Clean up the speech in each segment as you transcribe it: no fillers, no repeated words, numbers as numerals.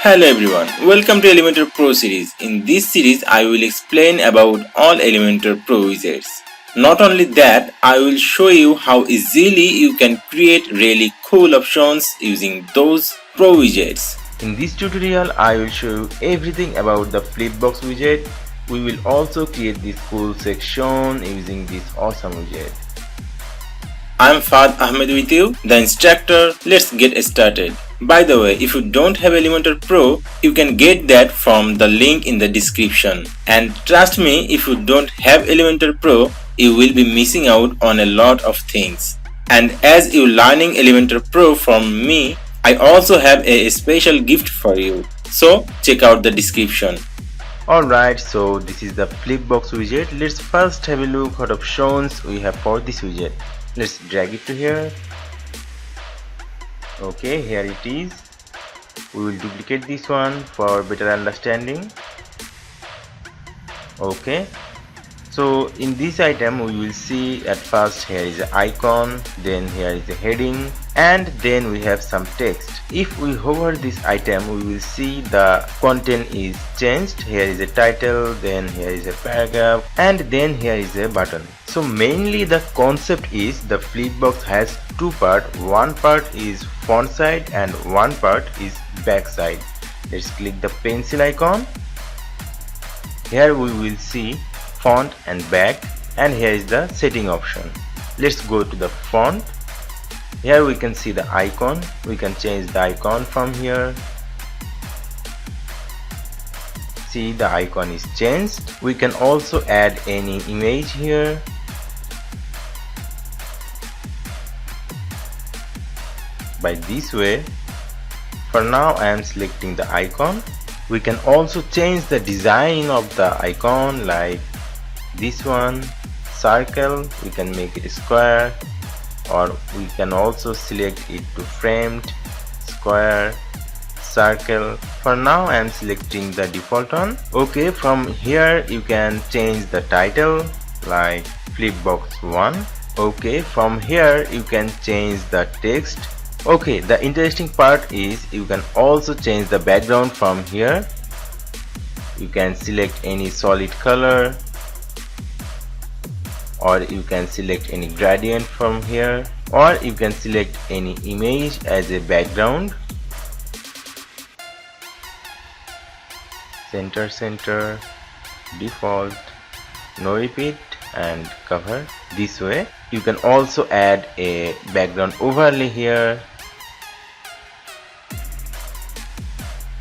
Hello everyone, welcome to Elementor Pro series. In this series, I will explain about all Elementor Pro widgets. Not only that, I will show you how easily you can create really cool options using those Pro widgets. In this tutorial, I will show you everything about the Flip Box widget. We will also create this cool section using this awesome widget. I am Fahd Ahmed with you, the instructor. Let's get started. By the way, if you don't have Elementor Pro, you can get that from the link in the description. And trust me, if you don't have Elementor Pro, you will be missing out on a lot of things. And as you're learning Elementor Pro from me, I also have a special gift for you. So check out the description. Alright, so this is the Flip Box widget. Let's first have a look what options we have for this widget. Let's drag it to here. Okay, here it is. We will duplicate this one for better understanding. Okay, so in this item we will see at first here is an icon, then here is a heading, and then we have some text. If we hover this item, we will see the content is changed. Here is a title, then here is a paragraph, and then here is a button. So mainly the concept is the Flipbox has two parts. One part is font side and one part is back side. Let's click the pencil icon. Here we will see font and back, and here is the setting option. Let's go to the font. Here we can see the icon. We can change the icon from here. See, the icon is changed. We can also add any image here. By this way. For now I am selecting the icon. We can also change the design of the icon, like this one, circle. We can make it square, or we can also select it to framed, square, circle. For now I am selecting the default one. Okay, from here you can change the title like Flipbox 1. Okay, from here you can change the text. Okay, the interesting part is you can also change the background from here. You can select any solid color, or you can select any gradient from here, or you can select any image as a background. Center, default, no repeat, and cover. This way you can also add a background overlay here.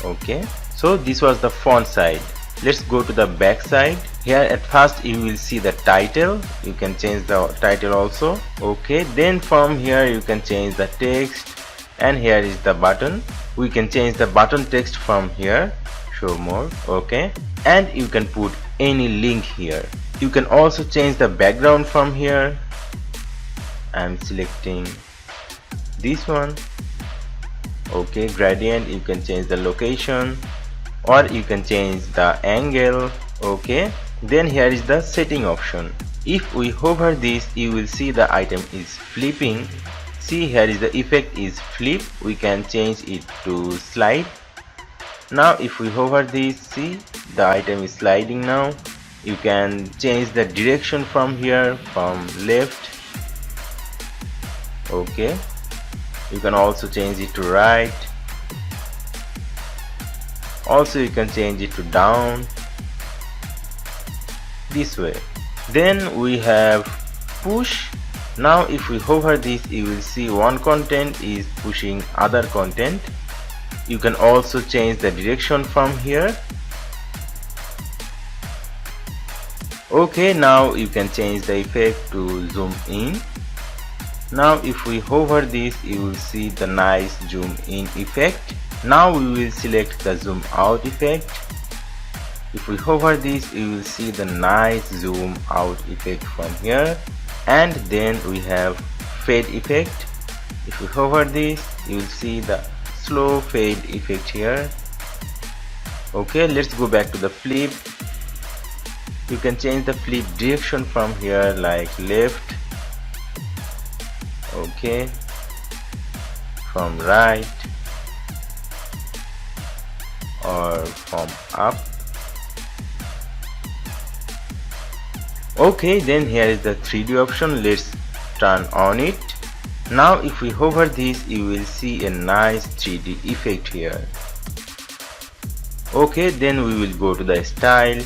Okay, so this was the font side. Let's go to the back side. Here at first you will see the title. You can change the title also. Okay, then from here you can change the text, and here is the button. We can change the button text from here, show more. Okay, and you can put any link here. You can also change the background from here. I'm selecting this one. Okay, gradient, you can change the location, or you can change the angle. Okay, then here is the setting option. If we hover this, you will see the item is flipping. See, here is the effect is flip. We can change it to slide. Now if we hover this, see, the item is sliding now. You can change the direction from here, from left. Okay, you can also change it to right. Also you can change it to down, this way. Then we have push. Now if we hover this, you will see one content is pushing other content. You can also change the direction from here. Okay, now you can change the effect to zoom in. Now if we hover this, you will see the nice zoom in effect. Now we will select the zoom out effect. If we hover this, you will see the nice zoom out effect from here. And then we have fade effect. If we hover this, you will see the slow fade effect here. Okay, let's go back to the flip. You can change the flip direction from here, like left. Okay, from right, or from up. Okay, then here is the 3D option. Let's turn on it. Now if we hover this, you will see a nice 3D effect here. Okay, then we will go to the style.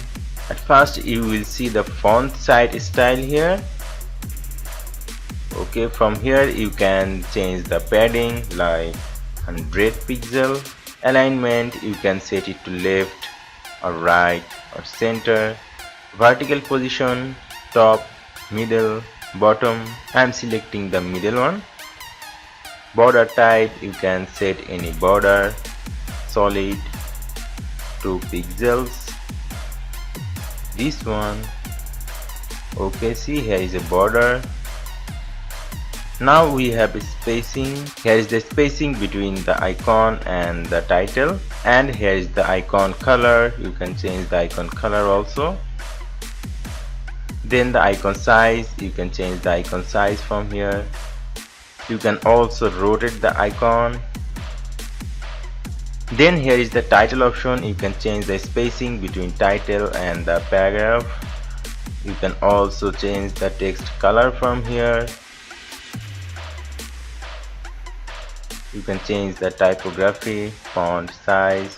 At first you will see the font size style here. Okay, from here you can change the padding like 100 pixel. Alignment you can set it to left or right or center. Vertical position, top, middle, bottom. I am selecting the middle one. Border type you can set any border, solid, 2 pixels. This one. Okay, see here is a border. Now we have spacing. Here is the spacing between the icon and the title, and here is the icon color. You can change the icon color also. Then the icon size, you can change the icon size from here. You can also rotate the icon. Then here is the title option. You can change the spacing between title and the paragraph. You can also change the text color from here. You can change the typography, font size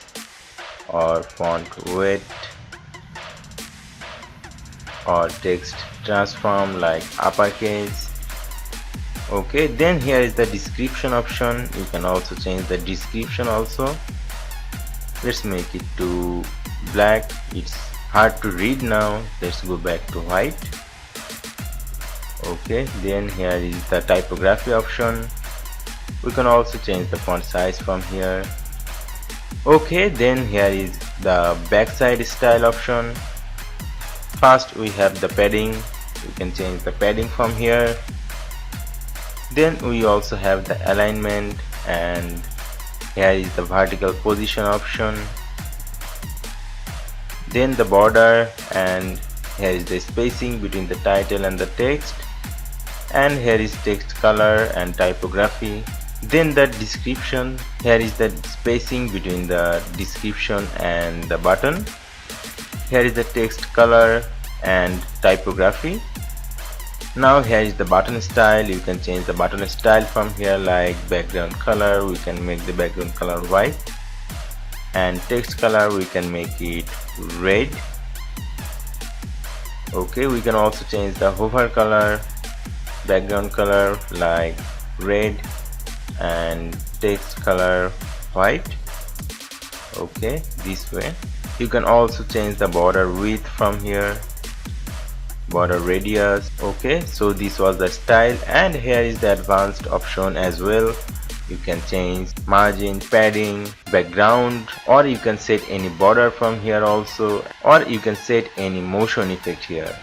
or font weight or text transform like uppercase. Okay, then here is the description option. You can also change the description also. Let's make it to black. It's hard to read now. Let's go back to white. Okay, then here is the typography option. We can also change the font size from here. Okay, then here is the backside style option. First we have the padding. You can change the padding from here. Then we also have the alignment, and here is the vertical position option. Then the border, and here is the spacing between the title and the text, and here is text color and typography. Then the description. Here is the spacing between the description and the button. Here is the text color and typography. Now here is the button style. You can change the button style from here, like background color. We can make the background color white, and text color we can make it red. Okay, we can also change the hover color, background color like red, and text color white. Okay, this way. You can also change the border width from here, border radius. Okay, so this was the style, and here is the advanced option as well. You can change margin, padding, background, or you can set any border from here also, or you can set any motion effect here.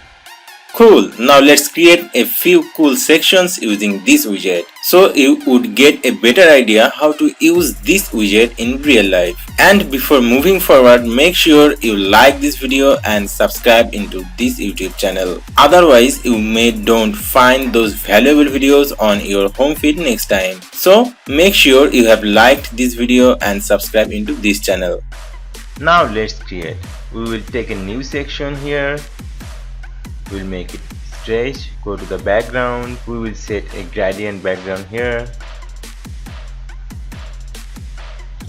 Cool. Now let's create a few cool sections using this widget, so you would get a better idea how to use this widget in real life. And before moving forward, make sure you like this video and subscribe into this YouTube channel. Otherwise, you may don't find those valuable videos on your home feed next time. So make sure you have liked this video and subscribe into this channel. Now let's create. We will take a new section here. We'll make it stretch. Go to the background. We will set a gradient background here.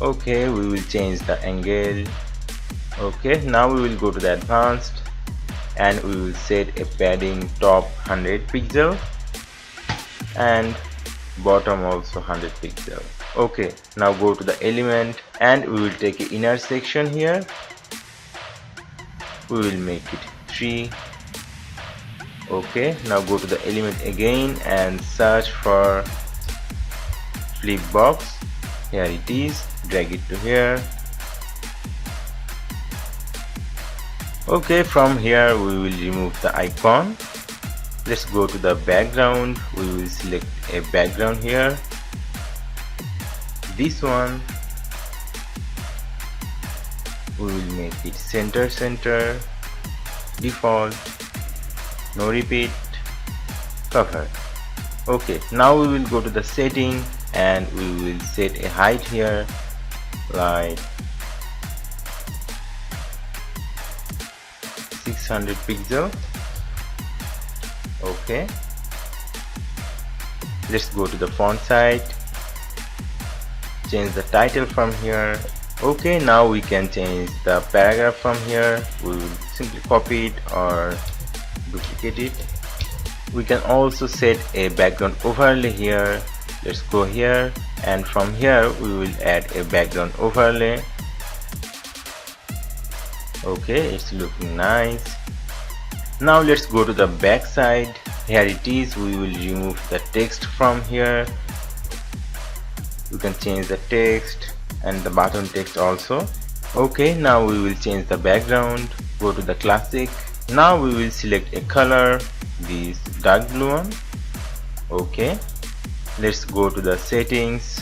Okay, we will change the angle. Okay, now we will go to the advanced, and we will set a padding top 100 pixel and bottom also 100 pixel. Okay, now go to the element, and we will take an inner section here. We will make it 3. Okay, now go to the element again and search for flip box. Here it is. Drag it to here. Okay, from here we will remove the icon. Let's go to the background. We will select a background here. This one. We will make it center, default, no repeat, cover. Okay, now we will go to the setting, and we will set a height here like 600 pixel. Okay, let's go to the font side, change the title from here. Okay, now we can change the paragraph from here. We will simply copy it or duplicate it. We can also set a background overlay here. Let's go here, and from here we will add a background overlay. Okay, it's looking nice. Now let's go to the back side. Here it is. We will remove the text from here. We can change the text and the button text also. Okay, now we will change the background. Go to the classic. Now we will select a color, this dark blue one. Okay, let's go to the settings.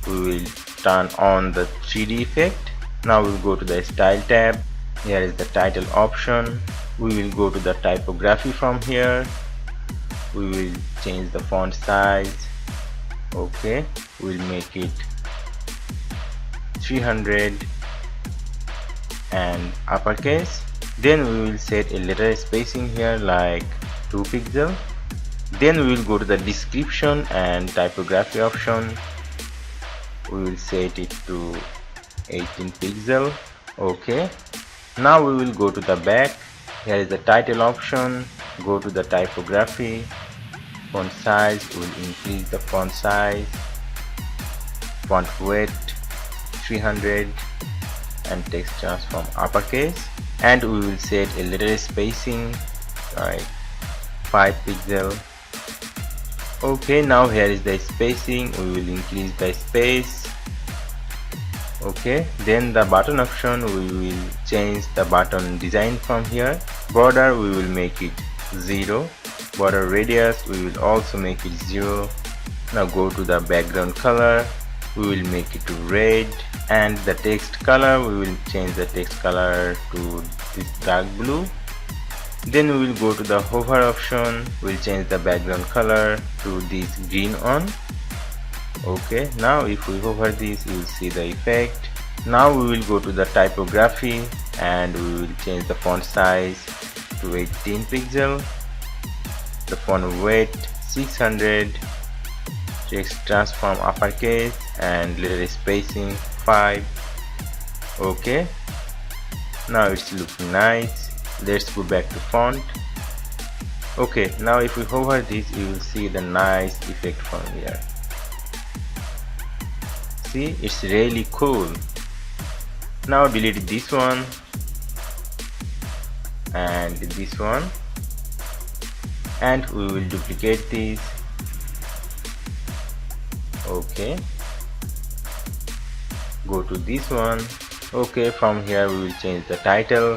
We will turn on the 3D effect. Now we will go to the style tab. Here is the title option. We will go to the typography from here. We will change the font size. Okay, we'll make it 300 and uppercase. Then we will set a letter spacing here like 2 pixel. Then we will go to the description and typography option. We will set it to 18 pixel. Okay, now we will go to the back. Here is the title option. Go to the typography, font size. We will increase the font size, font weight 300 and text transform uppercase, and we will set a letter spacing like 5 pixel. Okay, now here is the spacing. We will increase the space. Okay, then the button option, we will change the button design from here. Border, we will make it 0. Border radius, we will also make it 0. Now go to the background color. We will make it to red, and the text color, we will change the text color to this dark blue. Then we will go to the hover option. We'll change the background color to this green one. Okay, now if we hover this, you will see the effect. Now we will go to the typography, and we will change the font size to 18 pixel, the font weight 600, text transform uppercase, and letter spacing 5. Okay, now it's looking nice. Let's go back to font. Okay, now if we hover this, you will see the nice effect from here. See, it's really cool. Now delete this one and this one, and we will duplicate this. Okay, go to this one. Okay, from here we will change the title,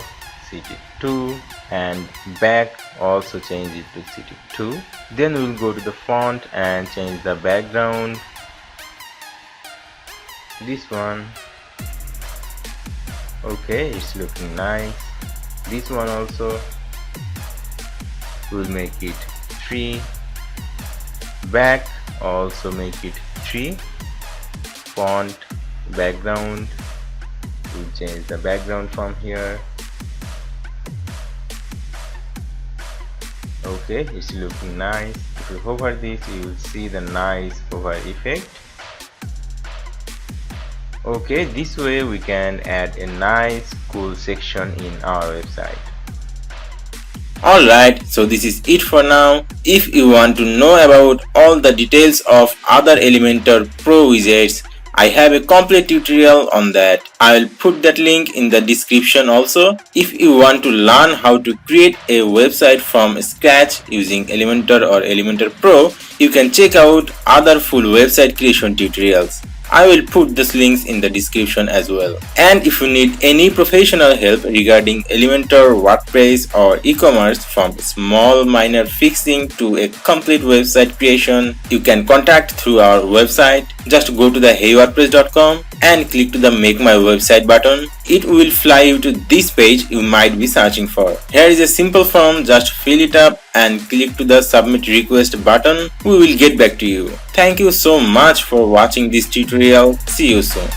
city 2, and back also change it to city 2. Then we will go to the font and change the background, this one. Okay, it's looking nice. This one also, we'll make it 3. Back also make it 3. Font, background, we'll change the background from here. Okay, it's looking nice. If you hover this, you will see the nice hover effect. Okay, this way we can add a nice cool section in our website. Alright, so this is it for now. If you want to know about all the details of other Elementor Pro widgets, I have a complete tutorial on that. I will put that link in the description also. If you want to learn how to create a website from scratch using Elementor or Elementor Pro, you can check out other full website creation tutorials. I will put these links in the description as well. And if you need any professional help regarding Elementor, WordPress or e-commerce, from small minor fixing to a complete website creation, you can contact through our website. Just go to the heywordpress.com and click to the Make My Website button. It will fly you to this page you might be searching for. Here is a simple form, just fill it up and click to the Submit Request button. We will get back to you. Thank you so much for watching this tutorial. See you soon.